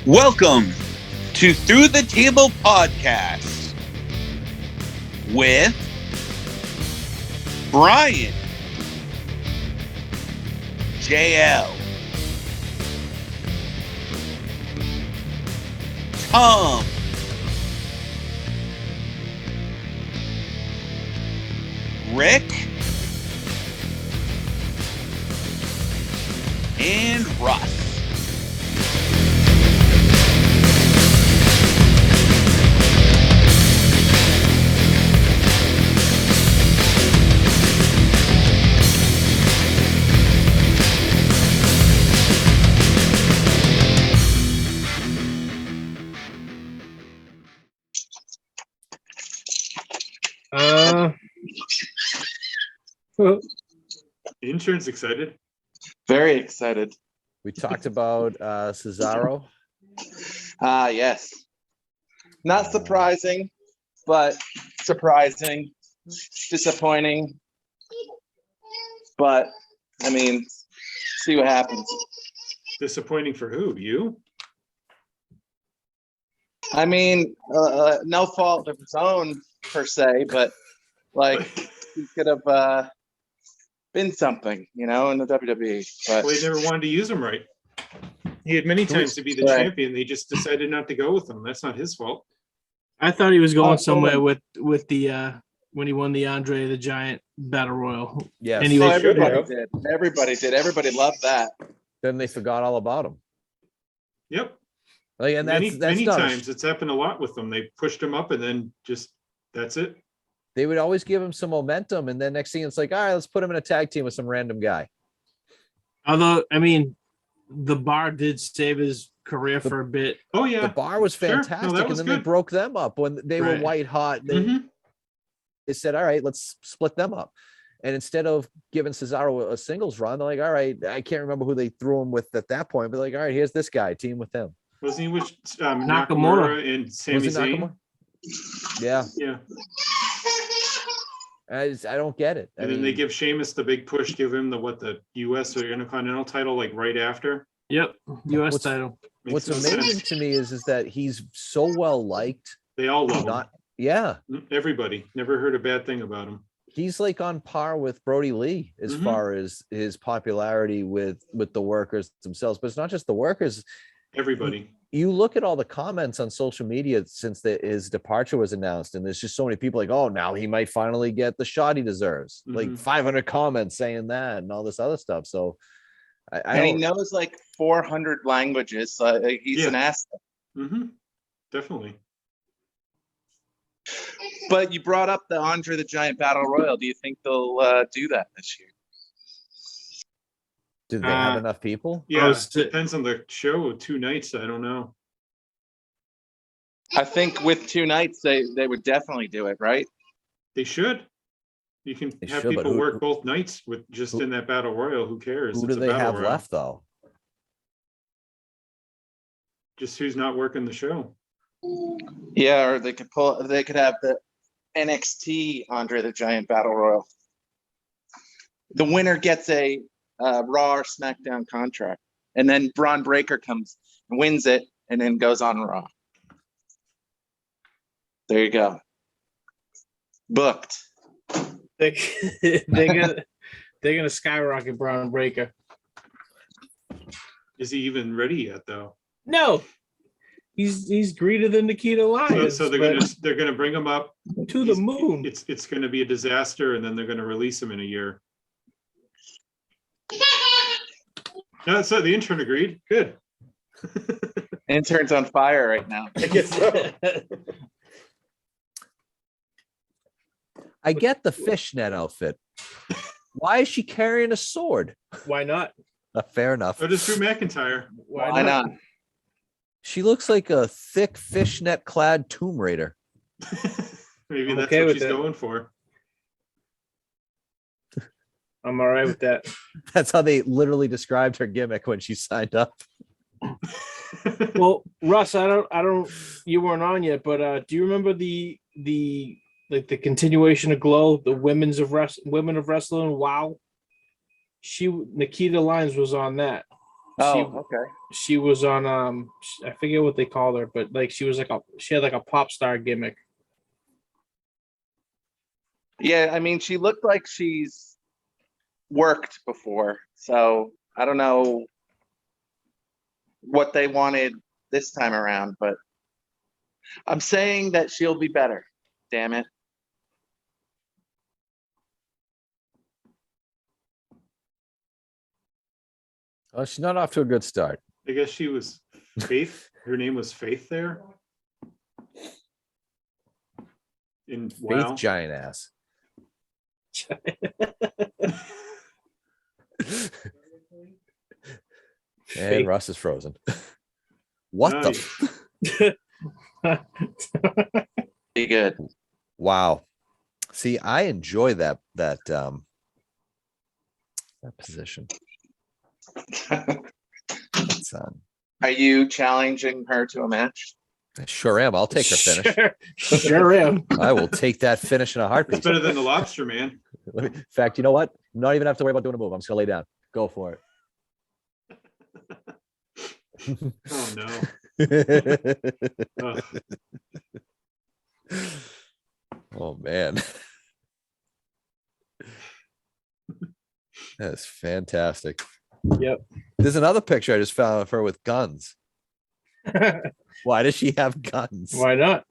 Welcome to Through the Table Podcast with Brian, JL, Tom, Rick, and Russ. The intern's excited. Very excited. We talked about Cesaro. Yes. Not surprising, but surprising. Disappointing. But, I mean, see what happens. Disappointing for who? You? I mean, no fault of his own, per se, but, like, he could have been something, in the WWE. But Well, they never wanted to use him right. He had many times to be the champion. They just decided not to go with him. That's not his fault. I thought he was going somewhere with the when he won the Andre the Giant Battle Royal. Yes. And he oh, was, everybody did. Everybody did. Everybody loved that. Then they forgot all about him. Yep. Like, and Many that's not times it's happened a lot with them. They pushed him up and then just that's it. they would always give him some momentum, and then next thing it's like, all right, let's put him in a tag team with some random guy. although I mean, the Bar did save his career for a bit. Oh yeah. The Bar was Sure. No, fantastic, that and was then they good. broke them up when they were Right. white hot. Mhm. They said, all right, let's split them up. And instead of giving Cesaro a singles run, they're like, all right, I can't remember who they threw him with at that point, but like, all right, here's this guy, team with him. Wasn't he with Nakamura. Nakamura and Sami Was it Zayn? Nakamura? Yeah, Yeah. I don't get it. And then they give Sheamus the big push, give him the US or Intercontinental title like right after. Yep, U.S. What's- title. Makes what's no amazing sense. to me is that he's so well liked. They all love Not yeah, him. Everybody. Never heard a bad thing about him. he's like on par with Brody Lee as Mhm. far as his popularity with the workers themselves. But it's not just the workers. Everybody. You look at all the comments on social media since his departure was announced, and there's just so many people like, oh, now he might finally get the shot he deserves. Like Mhm. 500 comments saying that and all this other stuff. So I And he don't, knows like 400 languages. He's Yeah. an asset. Mm-hmm. Definitely. But you brought up the Andre the Giant Battle Royal. Do you think they'll do that this year? do they have Uh, enough people? Yeah, was to- depends on the show. 2 nights, I don't know. I think with 2 nights, they would definitely do it, right? They should. You can They have should, but people who- work both nights with just who- in that battle royal. Who cares? Who It's do a they battle have royal. left though? Just who's not working the show. Yeah, or they could have the NXT Andre the Giant Battle Royal. The winner gets a Raw or SmackDown contract, and then Braun Breaker comes and wins it, and then goes on Raw. There you go. Booked. They're gonna skyrocket Braun Breaker. Is he even ready yet, though? No, he's greeter than Nikita Lyons. So they're gonna bring him up to the moon. It's gonna be a disaster, and then they're gonna release him in a year. No, so the intern agreed. Good. Intern's on fire right now. I guess so. I get the fishnet outfit. Why is she carrying a sword? Why not? Fair enough. So does Drew McIntyre. Why not? She looks like a thick fishnet clad Tomb Raider. Maybe I'm that's okay what with she's it. going for. I'm all right with that. That's how they literally described her gimmick when she signed up. Well, Russ, I don't. You weren't on yet, but do you remember the continuation of Glow, the women of wrestling? Wow, Nikita Lyons was on that. Okay. She was on I forget what they called her, but like she had like a pop star gimmick. Yeah, I mean, she looked like she's worked before, so I don't know what they wanted this time around, but I'm saying that she'll be better. Damn it. Oh, she's not off to a good start. I guess she was Faith. Her name was Faith there. In Faith wow. giant ass. And Russ is frozen. What the? Be good. Wow. See, I enjoy that position. Are you challenging her to a match? I sure am. I'll take her finish. Sure am. I will take that finish in a heartbeat. It's better than the lobster man. In fact, you know what? I'm not even have to worry about doing a move. I'm just gonna lay down. Go for it. Oh no. Ugh. Oh man. That's fantastic. Yep. There's another picture I just found of her with guns. Why does she have guns? Why not?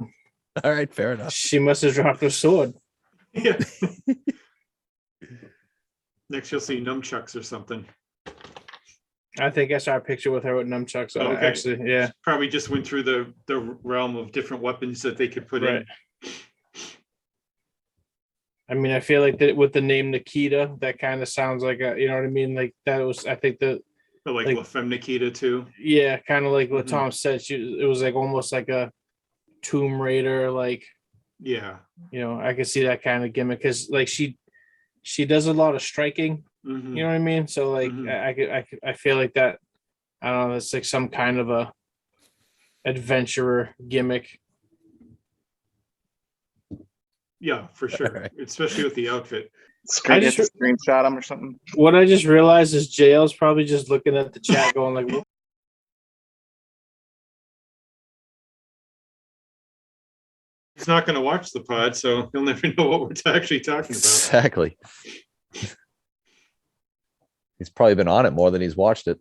All right, fair enough. She must have dropped her sword. Yeah. Next you'll see nunchucks or something. I think I saw a picture with her with nunchucks. Okay. Actually, yeah. Probably just went through the realm of different weapons that they could put in. I mean, I feel like that with the name Nikita, that kind of sounds like a, you know what I mean? Like that was, I think that, But like like- La Femme Nikita too. yeah, kind of like what Mhm. Tom said. It was like almost like a Tomb Raider, like, Yeah. you know, I could see that kind of gimmick because like she does a lot of striking. Mhm. You know what I mean? So like Mhm. I feel like that. I don't know. It's like some kind of a adventurer gimmick. Yeah, for sure. Right. Especially with the outfit. I just- Screenshot him or something. What I just realized is JL's probably just looking at the chat, going like, "What?" He's not going to watch the pod, so he'll never know what we're actually talking about. Exactly. He's probably been on it more than he's watched it.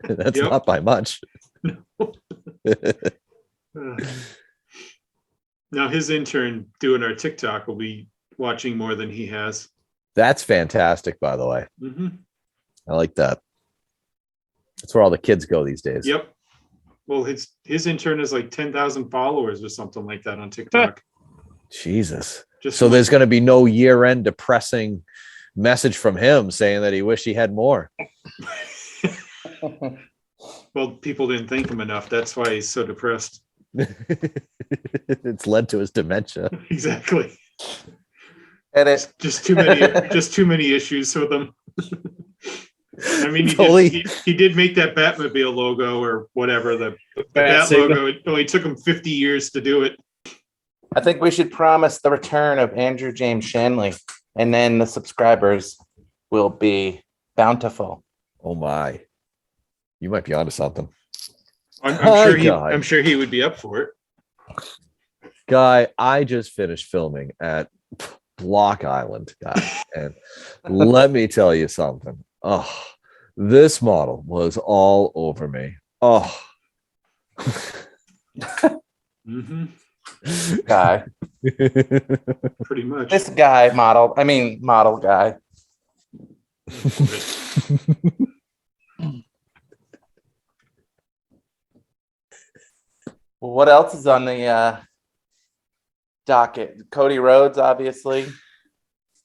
That's Yep. not by much. Now his intern doing our TikTok will be watching more than he has. That's fantastic, by the way. Mm-hmm. I like that. That's where all the kids go these days. Yep. Well, his intern is like 10,000 followers or something like that on TikTok. Jesus. Just So there's going to be no year-end depressing message from him saying that he wished he had more. well, people didn't thank him enough. That's why he's so depressed. It's led to his dementia. Exactly. Edit. Just too many issues with him. I mean, he did make that Batmobile logo or whatever, the Bat logo. It only took him 50 years to do it. I think we should promise the return of Andrew James Shanley, and then the subscribers will be bountiful. Oh my. You might be onto something. I'm sure he would be up for it. Guy, I just finished filming at Block Island, guy. And let me tell you something. Oh, this model was all over me. Oh. Mm-hmm. Guy. Pretty much. This guy model guy. What else is on the docket? Cody Rhodes, obviously.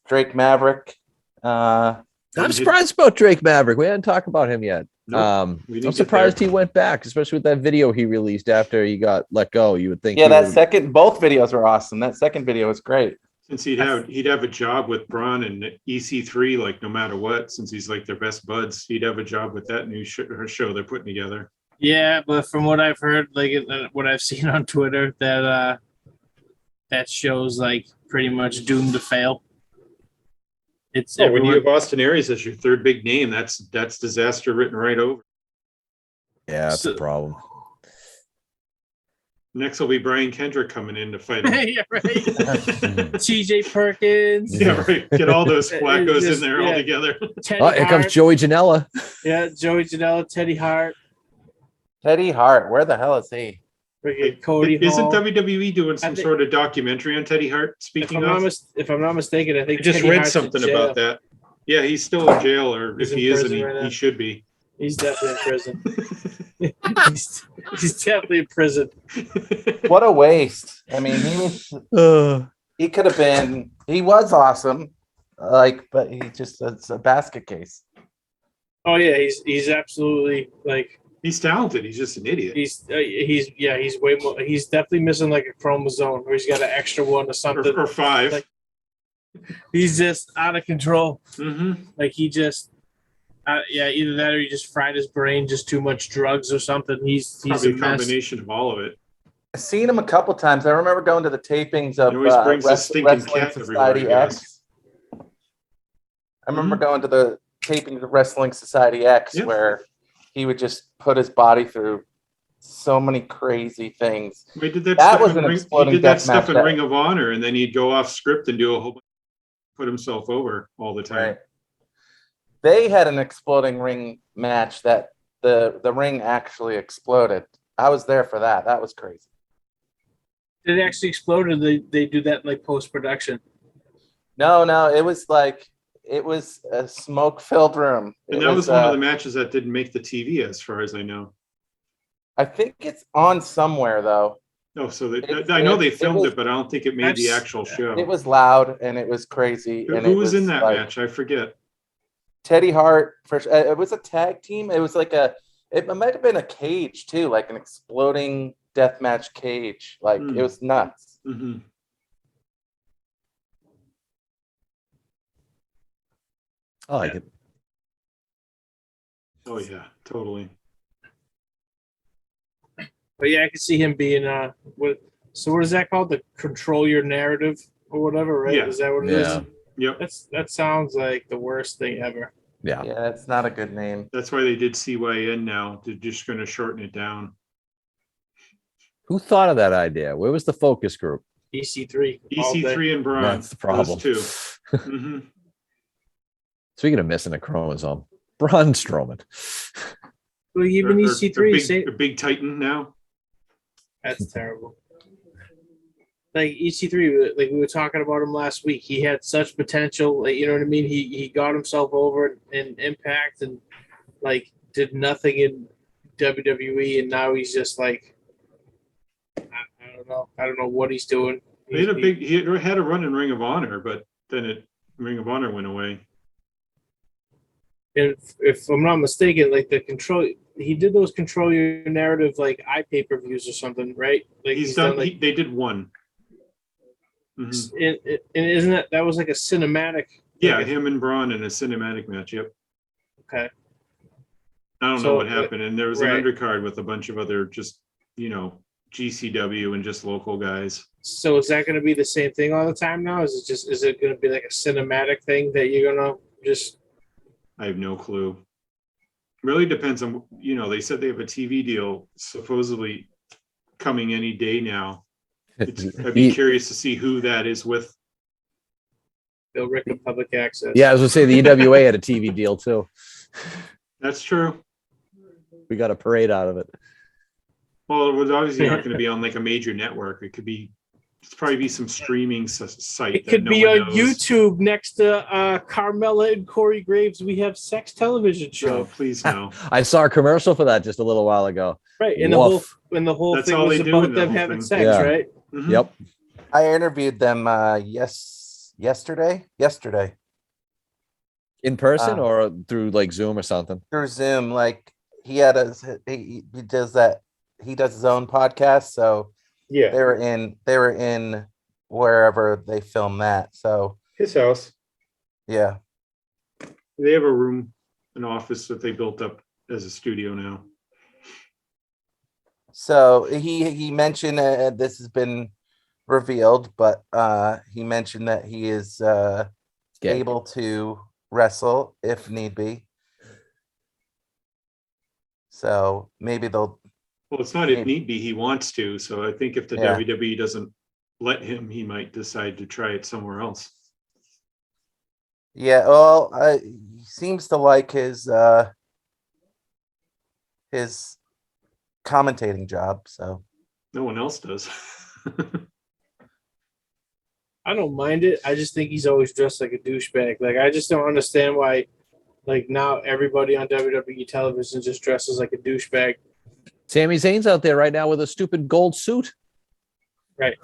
Drake Maverick. I'm surprised about Drake Maverick. We hadn't talked about him yet. Nope, we didn't I'm get surprised there. he went back, especially with that video he released after he got let go. You would think, Yeah, both videos were awesome. That second video was great. Since he'd have a job with Braun and EC3, like no matter what, since he's like their best buds, he'd have a job with that new show they're putting together. Yeah, but from what I've heard, like what I've seen on Twitter, that show's like pretty much doomed to fail. It's When you everyone. have Austin Aries as your third big name, that's disaster written right over. Yeah, that's a problem. Next will be Brian Kendrick coming in to fight him. Yeah, right. TJ Perkins. Yeah, right. Get all those It's flaccos just- in there yeah. all together. Teddy Oh, here comes Hart. Joey Janela. Yeah, Joey Janela, Teddy Hart, Teddy Hart, where the hell is he? freaking Cody Isn't Hall. WWE doing some I think- sort of documentary on Teddy Hart? If Speaking I'm, of, if I'm not mistaken, I I think just Teddy read Hart's in something jail. about that. Yeah, he's still in jail, or He's if in he isn't, prison right now. he should be. He's definitely in prison. he's definitely in prison. What a waste. I mean, he could have been, he was awesome. But he just, it's a basket case. Oh yeah, he's absolutely like He's talented. He's just an idiot. he's way more. He's definitely missing like a chromosome, or he's got an extra one or something. Or 5. Like- He's just out of control. Mm-hmm. Like he just, either that or he just fried his brain, just too much drugs or something. He's Probably a a mess. combination of all of it. I've seen him a couple times. I remember going to the tapings of He always brings a stinking Wrestling cat everywhere he Society goes. X. I remember going to the tapings of Wrestling Society X Yeah. where he would just put his body through so many crazy things. He did that, That stuff was in an Ring, he exploding did that death stuff match in that- Ring of Honor, and then he'd go off script and do a whole bunch, put himself over all the time. Right. They had an exploding ring match that the ring actually exploded. I was there for that. That was crazy. Did it actually explode, or they do that in like post production? No, it was a smoke-filled room. And It that was one of the matches that didn't make the TV, as far as I know. I think it's on somewhere though. Oh, so It- I know it- they it filmed was- it, but I don't think it made the That's- actual show. It was loud and it was crazy. Who And who it was in that like, match? I forget. Teddy Hart. It was a tag team. It was like it might have been a cage too, like an exploding deathmatch cage. Like Hmm. it was nuts. Mm-hmm. I like it. Oh yeah, totally. But yeah, I could see him being what is that called? The control your narrative or whatever, right? Yeah. Is that what it is? Yeah. Yep. That sounds like the worst thing ever. Yeah. Yeah, it's not a good name. That's why they did CYN now. They're just going to shorten it down. Who thought of that idea? Where was the focus group? EC3. all day. EC3 and Braun. That's the problem. Those two. Mm-hmm. Speaking of missing a chromosome, Braun Strowman. Well, even EC3, say a big Titan now. that's terrible. Like EC3, like we were talking about him last week. He had such potential. Like, you know what I mean? He got himself over in Impact and like did nothing in WWE, and now he's just like I don't know. I don't know what he's doing. He had a run in Ring of Honor, but then Ring of Honor went away. And if I'm not mistaken, like he did those control your narrative like iPay-per-views or something, right? Like He's done. like, They did one. Mhm. and isn't that was like a cinematic? Yeah, like him and Braun in a cinematic match. Yep. Okay. I don't So, know what happened, and there was right. an undercard with a bunch of other just GCW and just local guys. So is that going to be the same thing all the time now? Is it going to be like a cinematic thing that you're going to just? I have no clue. Really depends on, they said they have a TV deal supposedly coming any day now. I'd be curious to see who that is with. Bill Rick of Public Access. Yeah, I was gonna say the EWA had a TV deal too. That's true. We got a parade out of it. Well, it was obviously not going to be on like a major network. It's probably be some streaming site. It that could no be one on knows. YouTube next to Carmella and Corey Graves. We have sex television No, show, please no. I saw a commercial for that just a little while ago. right? And Woof. the whole That's thing all was they do about in the them whole having thing. sex, Yeah. right? Mhm. Yep. I interviewed them yesterday In person Uh, or through like Zoom or something. through Zoom. Like he does that. He does his own podcast, so Yeah, they were in wherever they film that. So his house. yeah, They have an office that they built up as a studio now. so he mentioned this has been revealed, but he mentioned that he is Okay. able to wrestle if need be. So maybe they'll. Well, it's not if need be, he wants to. So I think if the Yeah. WWE doesn't let him, he might decide to try it somewhere else. Yeah, well, he seems to like his commentating job. So No one else does. I don't mind it. I just think he's always dressed like a douchebag. Like, I just don't understand why, like, now everybody on WWE television just dresses like a douchebag. Sami Zayn's out there right now with a stupid gold suit. Right.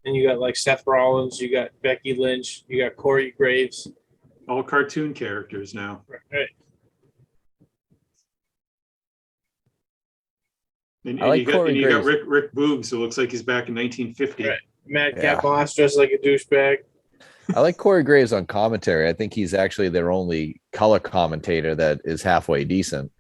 And you got, like, Seth Rollins, you got Becky Lynch, you got Corey Graves. All cartoon characters now. Right. And, I like Corey you got Graves. Rick Boogs, who looks like he's back in 1950. Right. Madcap Yeah. Moss dressed like a douchebag. I like Corey Graves on commentary. I think he's actually their only color commentator that is halfway decent.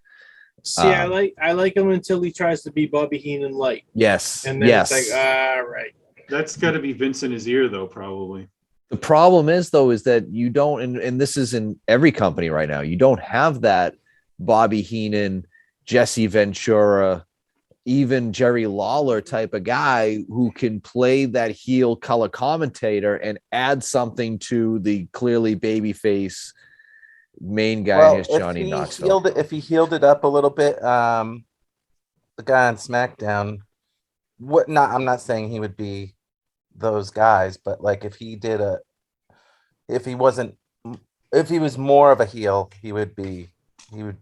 See, I like him until he tries to be Bobby Heenan light. Yes. And then yes. it's like, all right. That's got to be Vince in his ear, though, probably. The problem is, though, is that you don't, and this is in every company right now, you don't have that Bobby Heenan, Jesse Ventura, even Jerry Lawler type of guy who can play that heel color commentator and add something to the clearly babyface main guy. Here's Johnny Knoxville. If he healed it up a little bit, the guy on SmackDown, I'm not saying he would be those guys, but like if he was more of a heel, he would be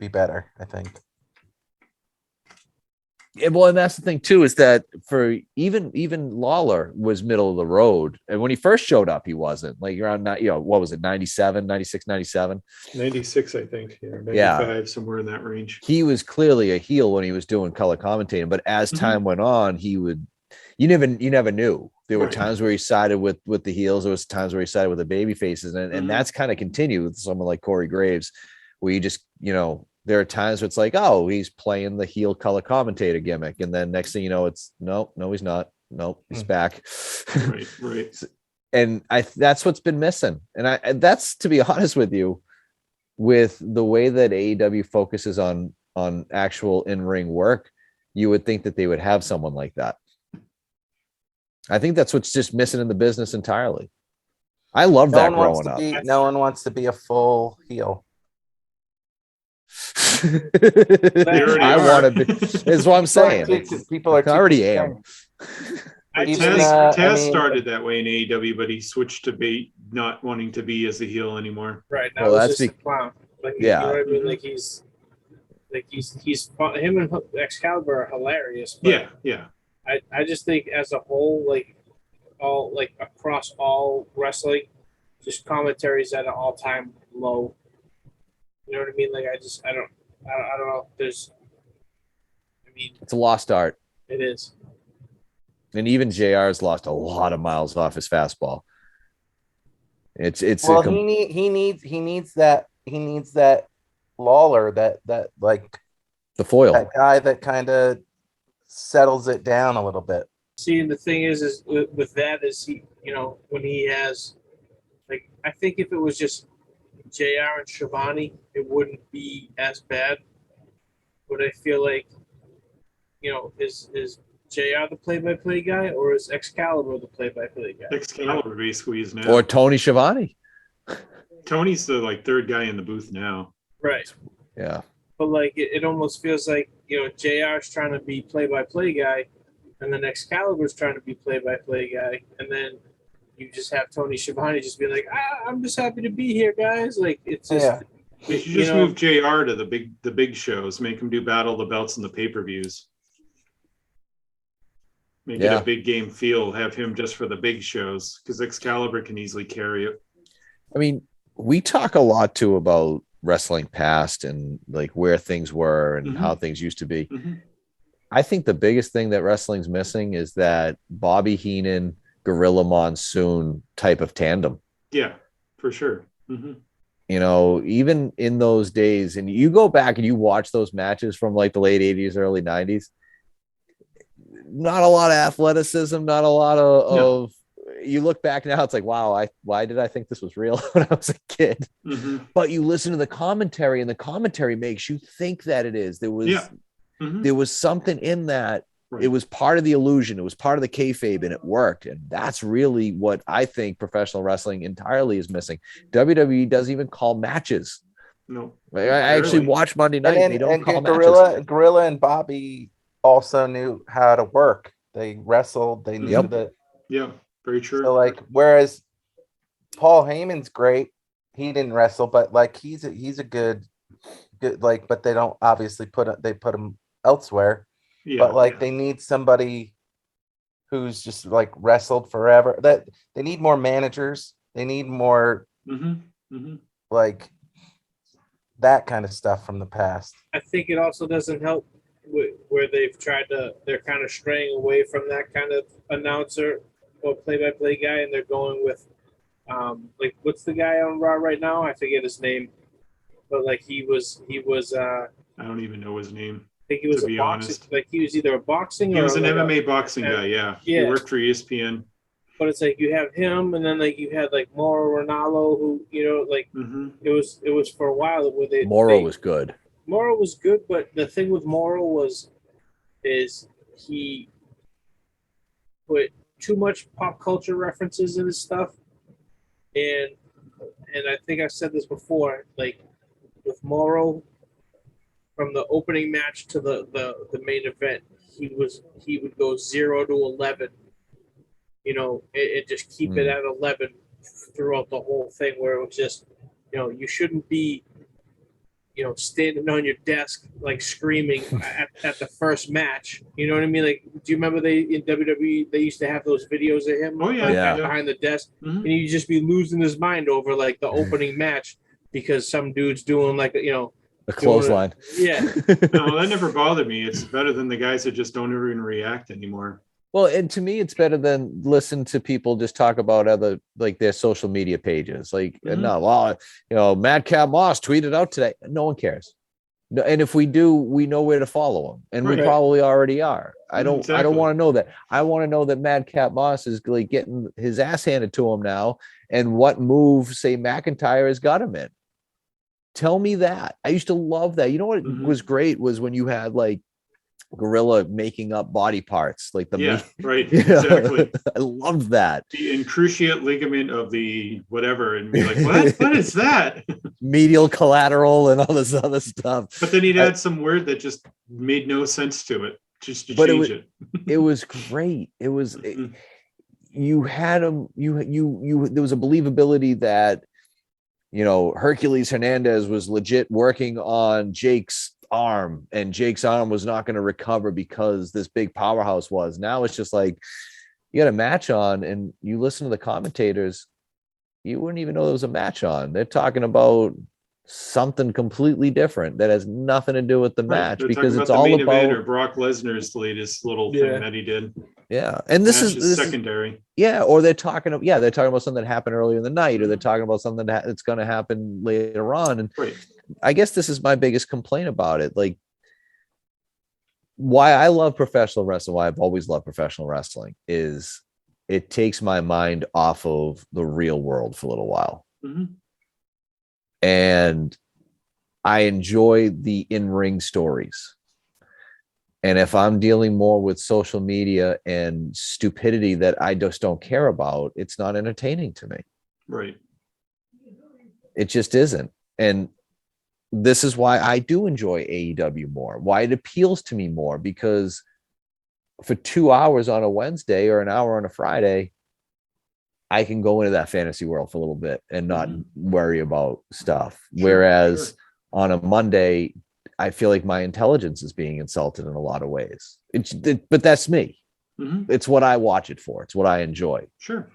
better, I think. Yeah, well, and that's the thing too, is that for even Lawler was middle of the road, and when he first showed up, he wasn't like around, what was it, 97, 96, 97, 96, I think. Yeah, 95, somewhere in that range. He was clearly a heel when he was doing color commentating, but as time went on, you never knew. There were times where he sided with the heels. There was times where he sided with the baby faces, and that's kind of continued with someone like Corey Graves, where you just, there are times where it's like, oh, he's playing the heel color commentator gimmick. And then next thing you know, it's no, he's not. Nope, he's back. Right. And that's what's been missing. And that's, to be honest with you, with the way that AEW focuses on actual in-ring work, you would think that they would have someone like that. I think that's what's just missing in the business entirely. I love that growing up. No one wants to be a full heel. I want to be. Is what I'm saying. People are I already am. Taz started that way in AEW, but he switched to be not wanting to be as a heel anymore. Right now, that's just a clown. Like, yeah, you know what I mean? Like he's him and Excalibur are hilarious. But yeah. I just think as a whole, across all wrestling, just commentaries at an all-time low. You know what I mean? Like, I don't know if there's. I mean, it's a lost art. It is. And even JR's lost a lot of miles off his fastball. He needs that Lawler, that like the foil, that guy that kind of settles it down a little bit. See, and the thing is with that is he, when he has, like, I think if it was just JR and Shivani, it wouldn't be as bad. But I feel like, is JR the play-by-play guy, or is Excalibur the play-by-play guy? Excalibur basically is now. Or Tony Schiavone. Tony's the third guy in the booth now. Right. Yeah. But like it almost feels like JR's trying to be play-by-play guy, and then Excalibur's trying to be play-by-play guy, and then you just have Tony Schiavone just be like, I'm just happy to be here, guys. Like, it's just You should just move JR to the big shows, make him do Battle of the Belts and the pay-per-views. Make it a big game feel, have him just for the big shows, because Excalibur can easily carry it. I mean, we talk a lot too about wrestling past and like where things were and how things used to be. I think the biggest thing that wrestling's missing is that Bobby Heenan, Gorilla Monsoon type of tandem. Yeah, for sure. Even in those days, and you go back and you watch those matches from like the late 80s, early 90s, not a lot of athleticism, not a lot of you look back now, it's like, wow, why did I think this was real when I was a kid? Mhm. But you listen to the commentary, and the commentary makes you think that it is. There was something in that. Right. It was part of the illusion. It was part of the kayfabe, and it worked. And that's really what I think professional wrestling entirely is missing. WWE doesn't even call matches. No. I actually watch Monday night. And they don't call Gorilla, matches. Gorilla and Bobby also knew how to work. They wrestled. They knew that. Yeah, very true. So like, whereas Paul Heyman's great, he didn't wrestle, but like he's a good like, but they don't obviously put him elsewhere. Yeah, but like they need somebody who's just like wrestled forever. That they need more managers. They need more like that kind of stuff from the past. I think it also doesn't help where they're kind of straying away from that kind of announcer or play-by-play guy, and they're going with like, what's the guy on Raw right now? I forget his name, but like he was I don't even know his name. I think he was to be honest. Like he was either a boxing he or was an like MMA boxing guy. Yeah, he worked for ESPN. But it's like you have him, and then like you had like Mauro Ranallo, who like it was for a while where Mauro was good. Mauro was good, but the thing with Mauro is he put too much pop culture references in his stuff, and I think I've said this before, like with Mauro. From the opening match to the main event, he would go 0 to 11, and just keep it at 11 throughout the whole thing. Where it was just, you shouldn't be, standing on your desk like screaming at the first match. You know what I mean? Like, do you remember in WWE they used to have those videos of him? Oh yeah, behind the desk, and he'd just be losing his mind over like the opening match because some dude's doing like a clothesline. Yeah. No, that never bothered me. It's better than the guys that just don't even react anymore. Well, and to me, it's better than listen to people just talk about other, like their social media pages. Like, no, well, Madcap Moss tweeted out today. No one cares. No, and if we do, we know where to follow him, and we probably already are. I don't want to know that. I want to know that Madcap Moss is like getting his ass handed to him now, and what move, say, McIntyre has got him in. Tell me that. I used to love that. You know what was great was when you had like Gorilla making up body parts, like the exactly. I loved that. The cruciate ligament of the whatever, and be like, what is that? Medial collateral and all this other stuff. But then he'd add some word that just made no sense to it, just to change it. It was great. It was you had him. You there was a believability that. Hercules Hernandez was legit working on Jake's arm, and Jake's arm was not going to recover because this big powerhouse was. Now it's just like you got a match on, and you listen to the commentators, you wouldn't even know there was a match on. They're talking about something completely different that has nothing to do with the match because it's all main about event or Brock Lesnar's latest little thing that he did. Yeah, and this is secondary. Or they're talking about something that happened earlier in the night, or they're talking about something that's going to happen later on. And I guess this is my biggest complaint about it. Like, why I love professional wrestling, why I've always loved professional wrestling, is it takes my mind off of the real world for a little while. And I enjoy the in-ring stories. And if I'm dealing more with social media and stupidity that I just don't care about, it's not entertaining to me. Right. It just isn't. And this is why I do enjoy AEW more, why it appeals to me more, because for 2 hours on a Wednesday or an hour on a Friday, I can go into that fantasy world for a little bit and not worry about stuff. Whereas on a Monday, I feel like my intelligence is being insulted in a lot of ways. But that's me. It's what I watch it for. It's what I enjoy. Sure.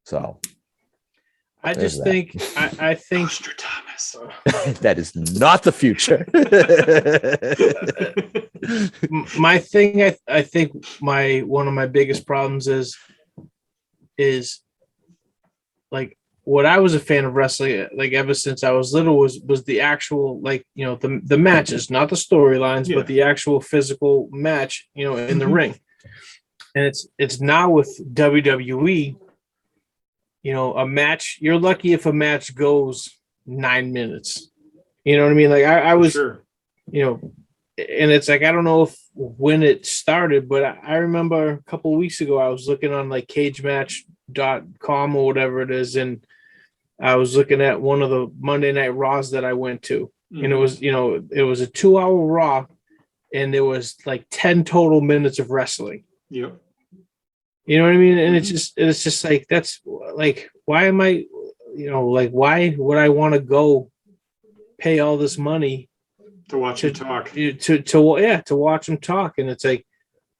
So I just think I think Thomas. That is not the future. My thing, I think one of my biggest problems is like what I was a fan of wrestling, like ever since I was little, was the actual, like, the matches, not the storylines, but the actual physical match, in the ring. And it's now with WWE, a match, you're lucky if a match goes 9 minutes. You know what I mean? Like I was, Sure. And it's like, I don't know when it started, but I remember a couple of weeks ago, I was looking on like cagematch.com or whatever it is. And I was looking at one of the Monday Night Raws that I went to, and it was, it was a 2-hour Raw, and there was like 10 total minutes of wrestling. Yep. You know what I mean? And it's just like, that's like, why am I, like, why would I want to go pay all this money to watch him talk? To watch him talk. And it's like,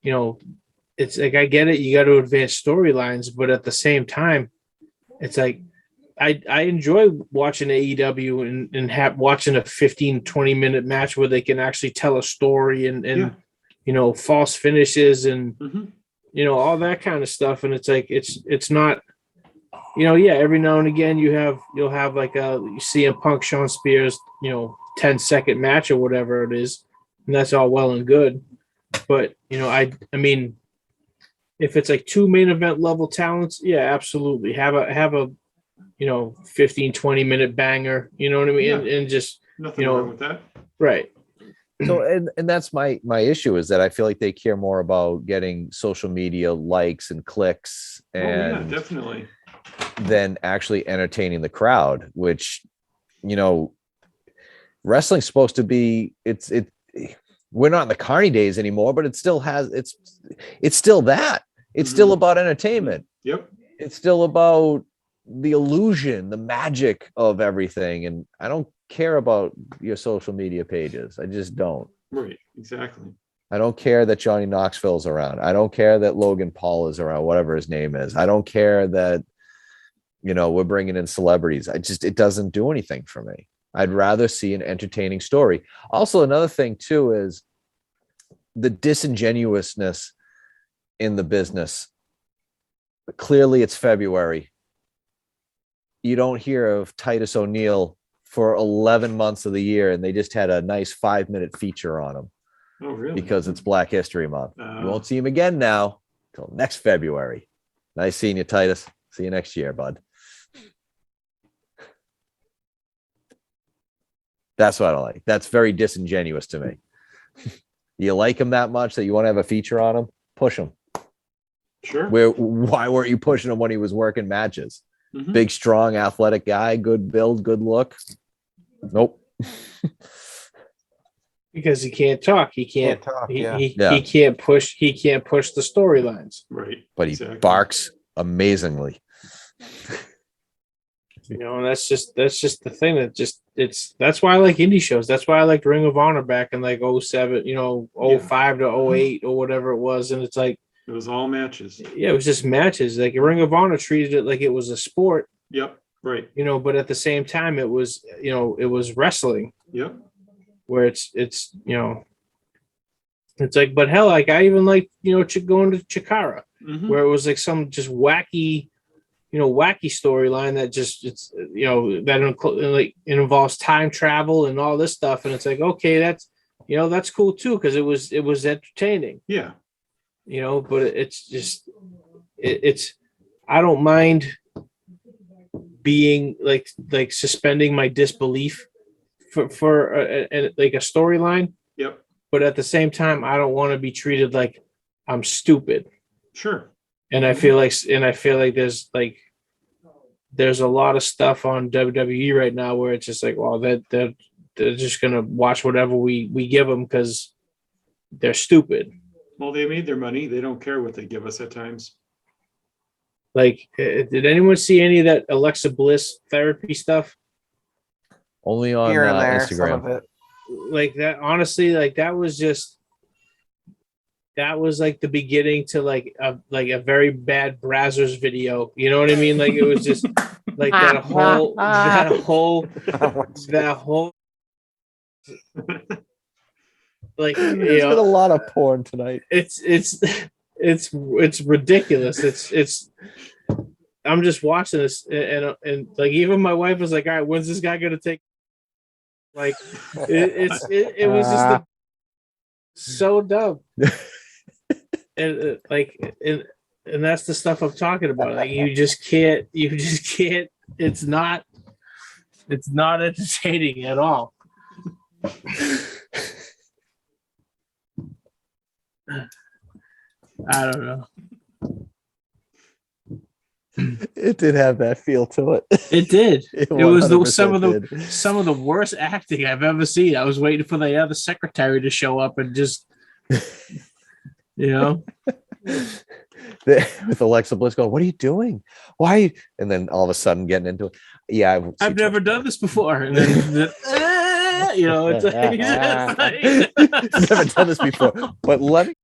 it's like, I get it. You got to advance storylines, but at the same time, it's like, I enjoy watching AEW and watching a 15-20 minute match where they can actually tell a story and false finishes and all that kind of stuff. And it's like it's not, every now and again you'll have like you see a Punk Sean Spears 10-second match or whatever it is, and that's all well and good. But I mean, if it's like 2 main event level talents, yeah, absolutely have a 15-20 minute banger, you know what I mean? Yeah. And just nothing wrong with that. Right. So and that's my issue, is that I feel like they care more about getting social media likes and clicks and definitely, than actually entertaining the crowd, which wrestling's supposed to be. We're not in the Carney days anymore, but it still has it's still that. It's still about entertainment. Yep. It's still about the illusion, the magic of everything. And I don't care about your social media pages. I just don't. Right. Exactly. I don't care that Johnny Knoxville's around. I don't care that Logan Paul is around, whatever his name is. I don't care that, we're bringing in celebrities. It doesn't do anything for me. I'd rather see an entertaining story. Also, another thing too is the disingenuousness in the business. Clearly it's February. You don't hear of Titus O'Neil for 11 months of the year, and they just had a nice 5-minute feature on him. Oh, really? Because it's Black History Month. You won't see him again now till next February. Nice seeing you, Titus. See you next year, bud. That's what I like. That's very disingenuous to me. You like him that much that you want to have a feature on him? Push him. Sure. Why weren't you pushing him when he was working matches? Big, strong, athletic guy, good build, good look. Nope. Because he can't talk. He can't talk. He can't push. He can't push the storylines. Right. But he barks amazingly. And that's just the thing that's why I like indie shows. That's why I liked Ring of Honor back in like 07, 05 to 08 or whatever it was. And it's like, it was all matches. Yeah, it was just matches. Like Ring of Honor treated it like it was a sport. Yep. Right. But at the same time, it was, it was wrestling. Yep. Where it's it's like, but hell, like I even like, going to Chikara, where it was like some just wacky, wacky storyline that just, it's, that it involves time travel and all this stuff. And it's like, okay, that's cool too. Cause it was entertaining. Yeah. But it's just, it's, I don't mind being like suspending my disbelief for like a storyline. Yep. But at the same time, I don't want to be treated like I'm stupid. Sure. And I feel like there's a lot of stuff on WWE right now where it's just like, well, they're just gonna watch whatever we give them because they're stupid. Well, they made their money. They don't care what they give us at times. Like, did anyone see any of that Alexa Bliss therapy stuff? Only on Here and there, Instagram. some of it. Like that, honestly, like that was like the beginning to like a very bad Brazzers video. You know what I mean? Like it was just like that whole like, there's been a lot of porn tonight. It's ridiculous. It's I'm just watching this and like even my wife was like, all right, when's this guy gonna take? Like it was just so dumb. And and that's the stuff I'm talking about. Like you just can't. It's not entertaining at all. I don't know. It did have that feel to it. It did. It was some 100% did. of the worst acting I've ever seen. I was waiting for the other secretary to show up and just, With Alexa Bliss going, "What are you doing? Why?" And then all of a sudden getting into it. Yeah, I've never done this before. And then, it's never done this before. But let me.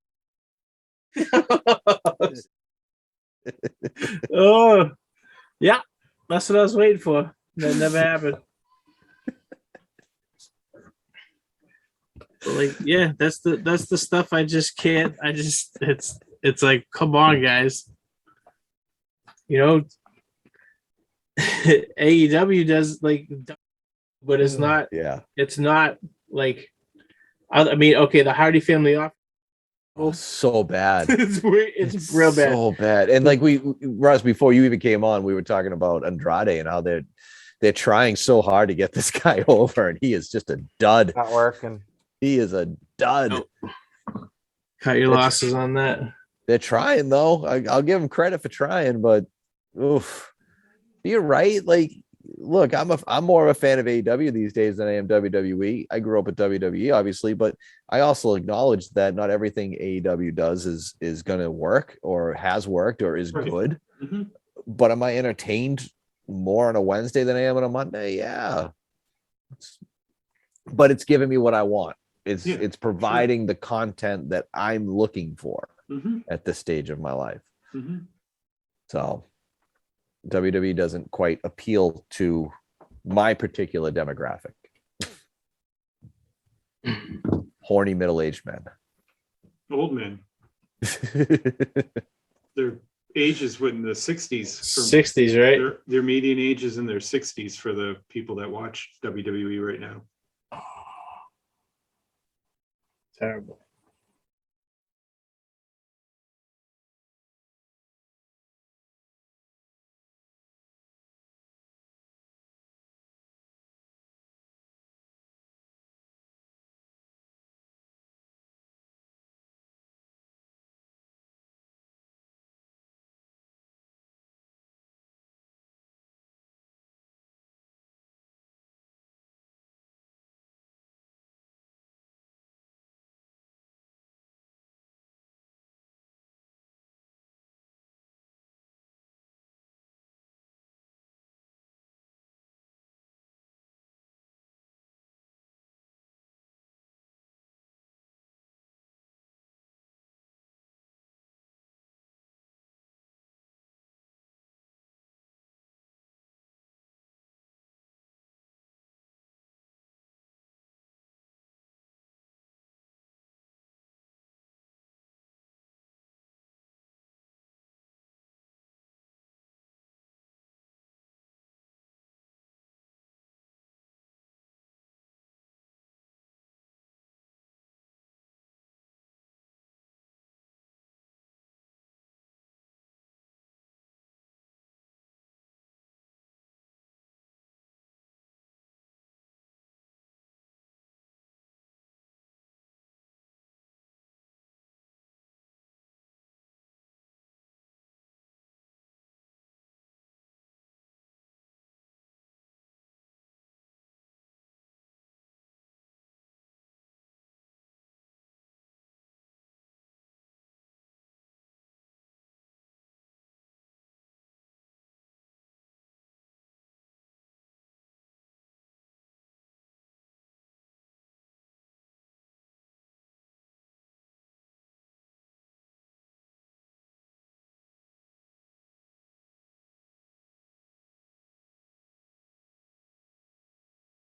Oh, yeah, that's what I was waiting for. That never happened. But like, yeah, that's the stuff I just can't. It's like, come on, guys. AEW does like, but it's not. Yeah, it's not like. I mean, okay, the Hardy family off. So bad. It's real bad. So bad. And like Russ, before you even came on, we were talking about Andrade and how they're trying so hard to get this guy over, and he is just a dud. Not working. He is a dud. Nope. Cut your losses on that. They're trying though. I'll give them credit for trying, but oof. You're right. Like, look, I'm more of a fan of AEW these days than I am WWE. I grew up with WWE, obviously, but I also acknowledge that not everything AEW does is going to work or has worked or is good. Mm-hmm. But am I entertained more on a Wednesday than I am on a Monday? Yeah. But it's giving me what I want. It's providing the content that I'm looking for at this stage of my life. Mm-hmm. So WWE doesn't quite appeal to my particular demographic. Horny middle-aged men. Old men. Their age is in the 60s. 60s, right? Their median age is in their 60s for the people that watch WWE right now. Terrible.